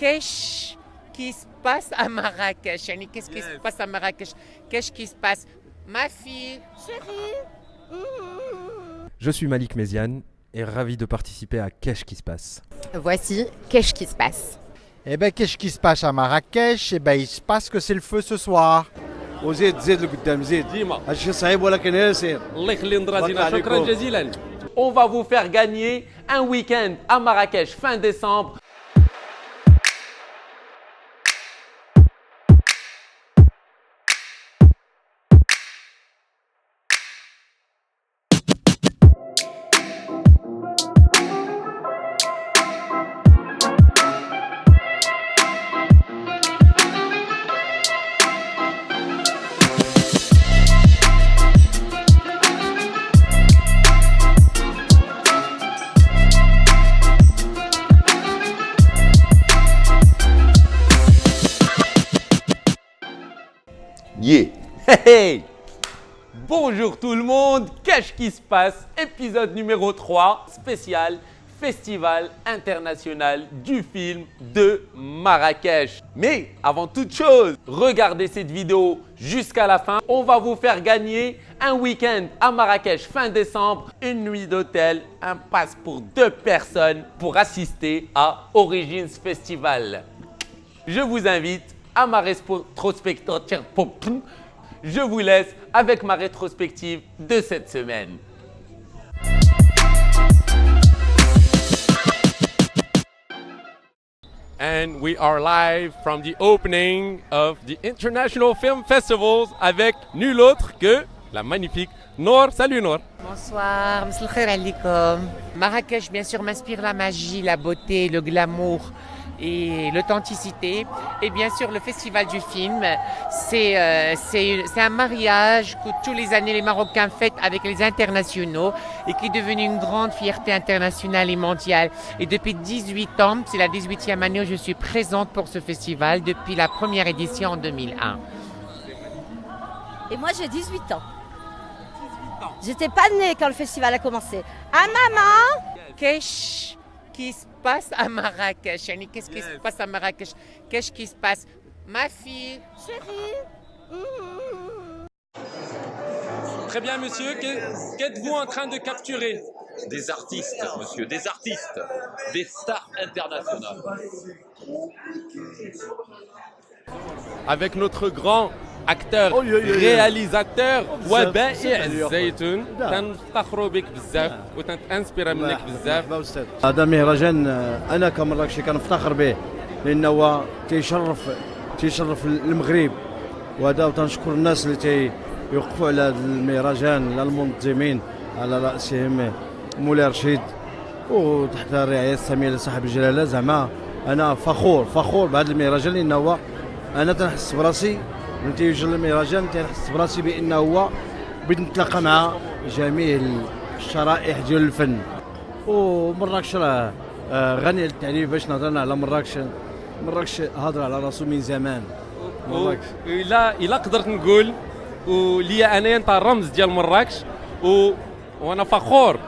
Qu'est-ce qui se passe à Marrakech? Yani, qu'est-ce qui se passe à Marrakech? Qu'est-ce qui se passe? Ma fille, chérie. Je suis Malik Méziane et ravi de participer à Qu'est-ce qui se passe. Voici Qu'est-ce qui se passe. Eh ben, qu'est-ce qui se passe à Marrakech? Eh ben, il se passe que c'est le feu ce soir. وزيد لقدام زيد ديما هادشي صعيب ولكن يسير. الله يخلي نضرازينا بارك شكرا عليكم. جزيلا. On va vous faire gagner un week-end à Marrakech fin décembre. Yeah. Hey, hey. Bonjour tout le monde, qu'est-ce qui se passe? Épisode numéro 3, spécial Festival international du film de Marrakech. Mais avant toute chose, regardez cette vidéo jusqu'à la fin. On va vous faire gagner un week-end à Marrakech fin décembre, une nuit d'hôtel, un pass pour 2 personnes pour assister à Origins Festival. Je vous invite à ma rétrospective. Je vous laisse avec ma rétrospective de cette semaine. And we are live from the opening of the International Film Festivals avec nul autre que la magnifique Noor. Salut Noor. Bonsoir, Msl khair alaikum. Marrakech, bien sûr, m'inspire la magie, la beauté, le glamour et l'authenticité. Et bien sûr, le festival du film, c'est un mariage que tous les années les Marocains fêtent avec les internationaux et qui est devenu une grande fierté internationale et mondiale. Et depuis 18 ans, c'est la 18e année où je suis présente pour ce festival depuis la première édition en 2001. Et moi j'ai 18 ans. J'étais pas née quand le festival a commencé. Ah maman! Qu'est-ce qui se passe à Marrakech? Yani, qu'est-ce qui se passe à Marrakech? Qu'est-ce qui se passe? Ma fille, chérie. Très bien monsieur, qu'êtes-vous en train de capturer? Des artistes, monsieur, des artistes, des stars internationales. Avec notre grand acteur, réalisateur وبائع الزيتون تنفخروا بك بزاف وتنسبر منك بزاف. هذا مهرجان انا كمراكشي كنفتخر به لانه هو تيشرف المغرب، وهذا تنشكر الناس اللي تيوقفوا على هذا المهرجان، على المنظمين على راسهم مولاي رشيد وتحت الرعايه الساميه لصاحب الجلاله. زعما انا فخور بهذا المهرجان لانه هو انا تنحس براسي من تيجي المهرجان تنحس براسي بانه هو بغيت نتلاقى مع جميع الشرائح ديال الفن. ومراكش راه غنيه للتعريف. باش نهضرنا على مراكش هضر على راسو من زمان. مراكش الا قدرت نقول وليا انايا انت الرمز ديال مراكش وانا فخور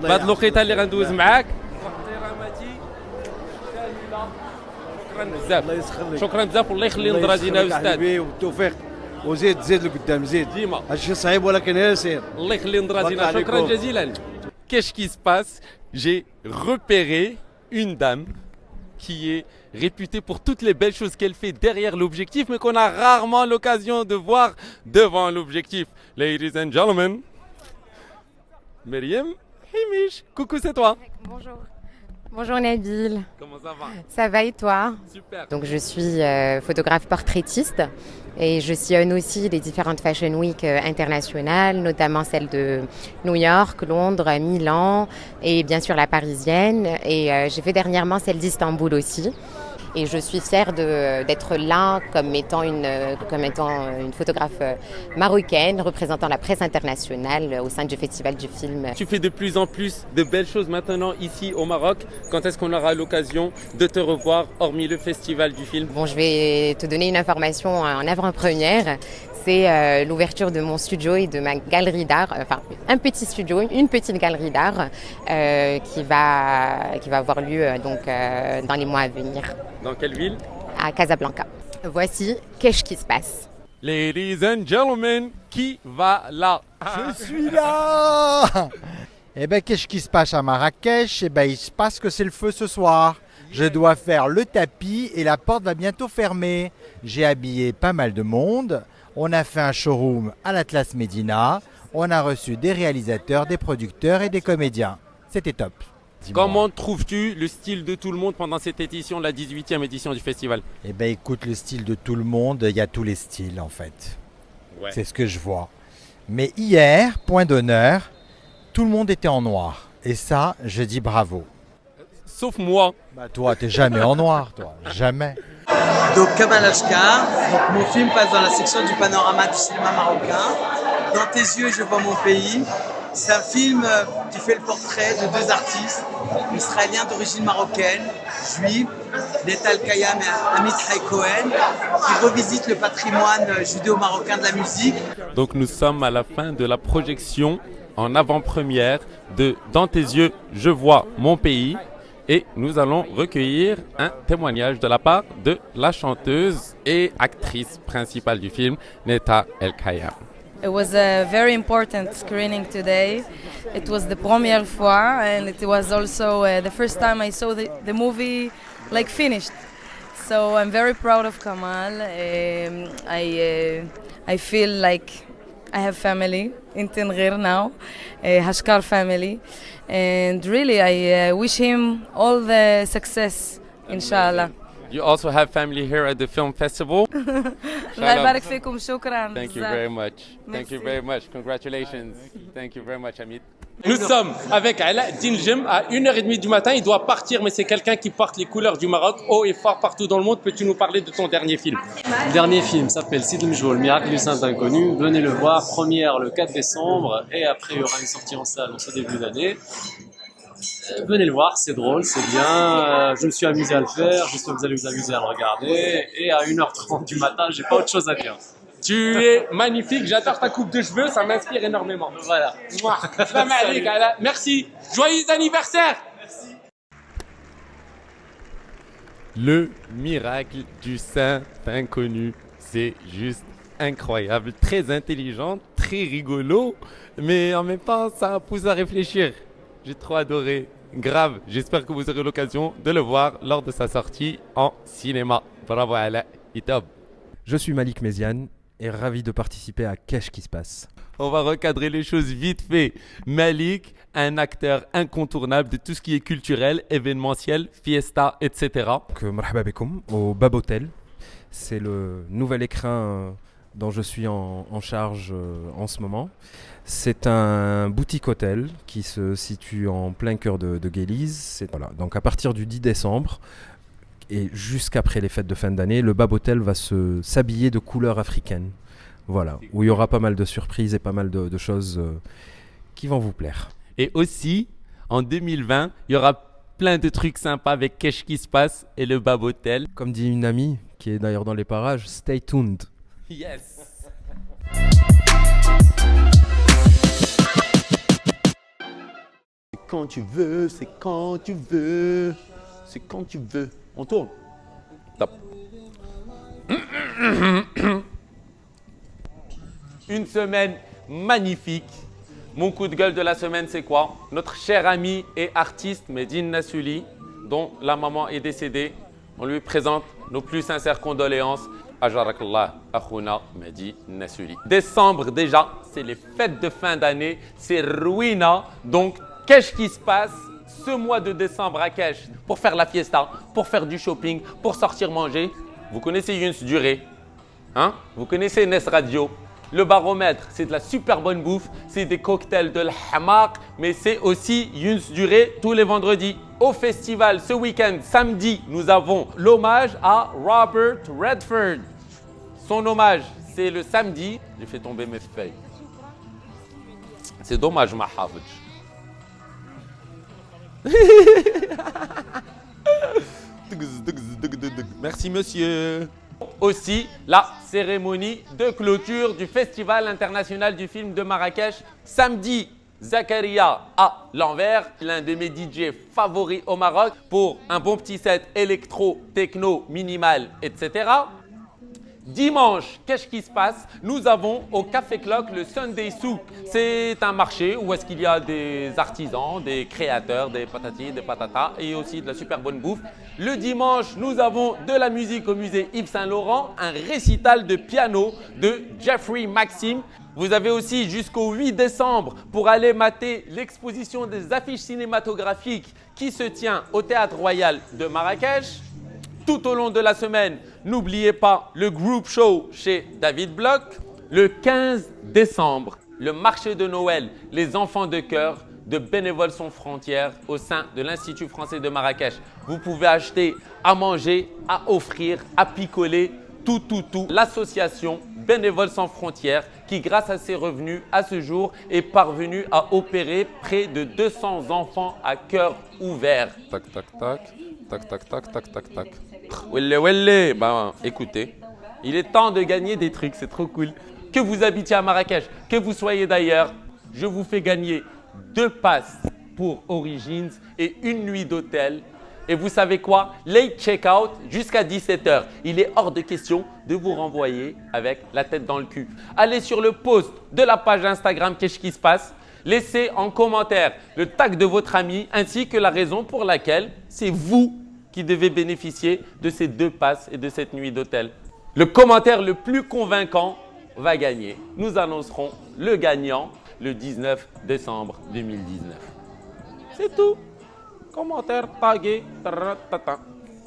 بهذه الوقيته اللي غندوز معاك. واحتراماتي شامله. شكرا بزاف. الله يسخر لك. شكرا بزاف والله يخلي نضرازينا استاذ. والتوفيق وزيد لقدام زيد. ديما هادشي صعيب ولكن يسير. الله يخلي نضرازينا بارك شكرا عليكم. جزيلا. Qu'est-ce qui se passe? J'ai repéré une dame qui est réputée pour toutes les belles choses qu'elle fait derrière l'objectif, mais qu'on a rarement l'occasion de voir devant l'objectif. Ladies and gentlemen, Myriam Himish. Coucou, c'est toi. Bonjour. Bonjour Nabil. Comment ça va? Ça va et toi? Super. Donc je suis photographe portraitiste et je sillonne aussi les différentes Fashion Week internationales, notamment celles de New York, Londres, Milan et bien sûr la parisienne. Et j'ai fait dernièrement celle d'Istanbul aussi. Et je suis fière d'être là comme étant une photographe marocaine représentant la presse internationale au sein du Festival du film. Tu fais de plus en plus de belles choses maintenant ici au Maroc. Quand est-ce qu'on aura l'occasion de te revoir hormis le Festival du film? Bon, je vais te donner une information en avant-première. C'est l'ouverture de mon studio et de ma galerie d'art, enfin un petit studio, une petite galerie d'art qui va avoir lieu donc dans les mois à venir. Dans quelle ville? À Casablanca. Voici Qu'est-ce qui se passe? Ladies and gentlemen, qui va là? Je suis là. Eh ben, qu'est-ce qui se passe à Marrakech? Eh ben, il se passe que c'est le feu ce soir. Je dois faire le tapis et la porte va bientôt fermer. J'ai habillé pas mal de monde. On a fait un showroom à l'Atlas Médina. On a reçu des réalisateurs, des producteurs et des comédiens. C'était top. Dis-moi. Comment trouves-tu le style de tout le monde pendant cette édition, la 18e édition du festival? Eh ben, écoute, le style de tout le monde, il y a tous les styles en fait. Ouais. C'est ce que je vois. Mais hier, point d'honneur, tout le monde était en noir. Et ça, je dis bravo. Sauf moi. Bah toi, t'es jamais en noir, toi. Jamais. Donc Kamal Ashkar, donc mon film passe dans la section du panorama du cinéma marocain. Dans tes yeux, je vois mon pays. C'est un film qui fait le portrait de deux artistes israéliens d'origine marocaine, juifs, Netal Kayam et Amit Hay Cohen, qui revisitent le patrimoine judéo-marocain de la musique. Donc nous sommes à la fin de la projection en avant-première de Dans tes yeux, je vois mon pays. Et nous allons recueillir un témoignage de la part de la chanteuse et actrice principale du film, Neta El Kayam. It was a very important screening today. It was the première fois, and it was also the first time I saw the movie like finished. So I'm very proud of Kamal. I feel like I have family in Tenrir now, Hashkar family, and really I wish him all the success, inshallah. You also have family here at the film festival. Allah يبارك فيكم, شكرا. Thank you very much. Thank you very much. Congratulations. Thank you very much, Amit. Nous sommes avec Ala Dinjem à 1h30 du matin. Il doit partir, mais c'est quelqu'un qui porte les couleurs du Maroc haut et fort partout dans le monde. Peux-tu nous parler de ton dernier film? Le dernier film s'appelle Sid Mjou, le miracle du saint inconnu. Venez le voir, première le 4 décembre et après il y aura une sortie en salle en ce début d'année. Venez le voir, c'est drôle, c'est bien. Je me suis amusé à le faire, j'espère que vous allez vous amuser à le regarder. Et à 1h30 du matin, j'ai pas autre chose à dire. Tu es magnifique, j'adore ta coupe de cheveux, ça m'inspire énormément. Voilà. Merci, joyeux anniversaire. Merci. Le miracle du saint inconnu, c'est juste incroyable, très intelligent, très rigolo, mais en même temps ça pousse à réfléchir. J'ai trop adoré, grave, j'espère que vous aurez l'occasion de le voir lors de sa sortie en cinéma. Bravo Ala, Itab. Je suis Malik Méziane et ravi de participer à Qu'est-ce qui se passe. On va recadrer les choses vite fait. Malik, un acteur incontournable de tout ce qui est culturel, événementiel, fiesta, etc. Marhaba bikoum au Bab Hotel. C'est le nouvel écrin dont je suis en charge en ce moment. C'est un boutique hôtel qui se situe en plein cœur de Guélise. Voilà. Donc à partir du 10 décembre et jusqu'après les fêtes de fin d'année, le Bab Hotel va s'habiller de couleurs africaines. Voilà, où il y aura pas mal de surprises et pas mal de choses qui vont vous plaire. Et aussi, en 2020, il y aura plein de trucs sympas avec Qu'est-ce qui se passe et le Bab Hotel. Comme dit une amie, qui est d'ailleurs dans les parages, stay tuned. Yes. C'est quand tu veux, c'est quand tu veux, c'est quand tu veux. On tourne. Top. Une semaine magnifique. Mon coup de gueule de la semaine, c'est quoi? Notre cher ami et artiste Medine Nassouli, dont la maman est décédée. On lui présente nos plus sincères condoléances. Ajarakallah, Akhouna Medine Nassouli. Décembre déjà, c'est les fêtes de fin d'année, c'est Rouina. Donc, qu'est-ce qui se passe ce mois de décembre à Kesh pour faire la fiesta, pour faire du shopping, pour sortir manger? Vous connaissez Younes Duré, hein? Vous connaissez Nes Radio. Le baromètre, c'est de la super bonne bouffe, c'est des cocktails de l'hamak, mais c'est aussi Younes Duré tous les vendredis. Au festival, ce week-end, samedi, nous avons l'hommage à Robert Redford. Son hommage, c'est le samedi. J'ai fait tomber mes feuilles. C'est dommage, ma hafj. Merci, monsieur. Aussi, la cérémonie de clôture du Festival international du film de Marrakech, samedi Zakaria à l'envers, l'un de mes DJ favoris au Maroc pour un bon petit set électro, techno, minimal, etc. Dimanche, qu'est-ce qui se passe? Nous avons au Café Clock le Sunday Souk. C'est un marché où est-ce qu'il y a des artisans, des créateurs, des patatis, des patatas et aussi de la super bonne bouffe. Le dimanche, nous avons de la musique au musée Yves Saint-Laurent, un récital de piano de Jeffrey Maxime. Vous avez aussi jusqu'au 8 décembre pour aller mater l'exposition des affiches cinématographiques qui se tient au Théâtre Royal de Marrakech. Tout au long de la semaine, n'oubliez pas le group show chez David Bloch. Le 15 décembre, le marché de Noël, les enfants de cœur de Bénévoles sans frontières au sein de l'Institut français de Marrakech. Vous pouvez acheter à manger, à offrir, à picoler, tout. L'association Bénévoles sans frontières qui, grâce à ses revenus, à ce jour, est parvenue à opérer près de 200 enfants à cœur ouvert. Tac, tac, tac. Tac, tac, tac, tac, tac, tac. Welle. Ben, écoutez, il est temps de gagner des trucs, c'est trop cool. Que vous habitiez à Marrakech, que vous soyez d'ailleurs, je vous fais gagner 2 passes pour Origins et 1 nuit d'hôtel. Et vous savez quoi? Late check-out jusqu'à 17h. Il est hors de question de vous renvoyer avec la tête dans le cul. Allez sur le post de la page Instagram Qu'est-ce qui se passe? Laissez en commentaire le tag de votre ami ainsi que la raison pour laquelle c'est vous qui devez bénéficier de ces 2 passes et de cette nuit d'hôtel. Le commentaire le plus convaincant va gagner. Nous annoncerons le gagnant le 19 décembre 2019. C'est tout. Commentaire tagué.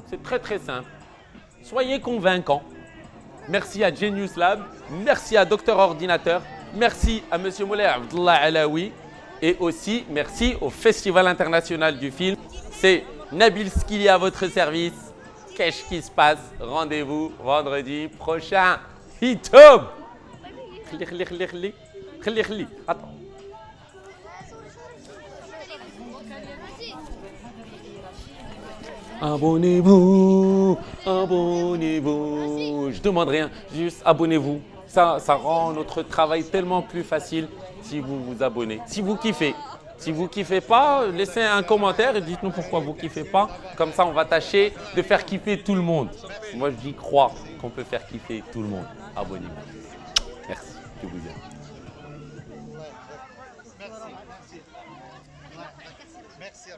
C'est très simple. Soyez convaincants. Merci à Genius Lab. Merci à Docteur Ordinateur. Merci à M. Moulay Abdallah Alaoui. Et aussi merci au Festival international du film. C'est Nabil Skili à votre service. Qu'est-ce qui se passe? Rendez-vous vendredi prochain. Hitob. Attends. Abonnez-vous. Je demande rien, juste abonnez-vous. Ça rend notre travail tellement plus facile si vous vous abonnez. Si vous kiffez. Si vous ne kiffez pas, laissez un commentaire et dites-nous pourquoi vous ne kiffez pas. Comme ça, on va tâcher de faire kiffer tout le monde. Moi, j'y crois qu'on peut faire kiffer tout le monde. Abonnez-vous. Merci. Je vous aime. Merci.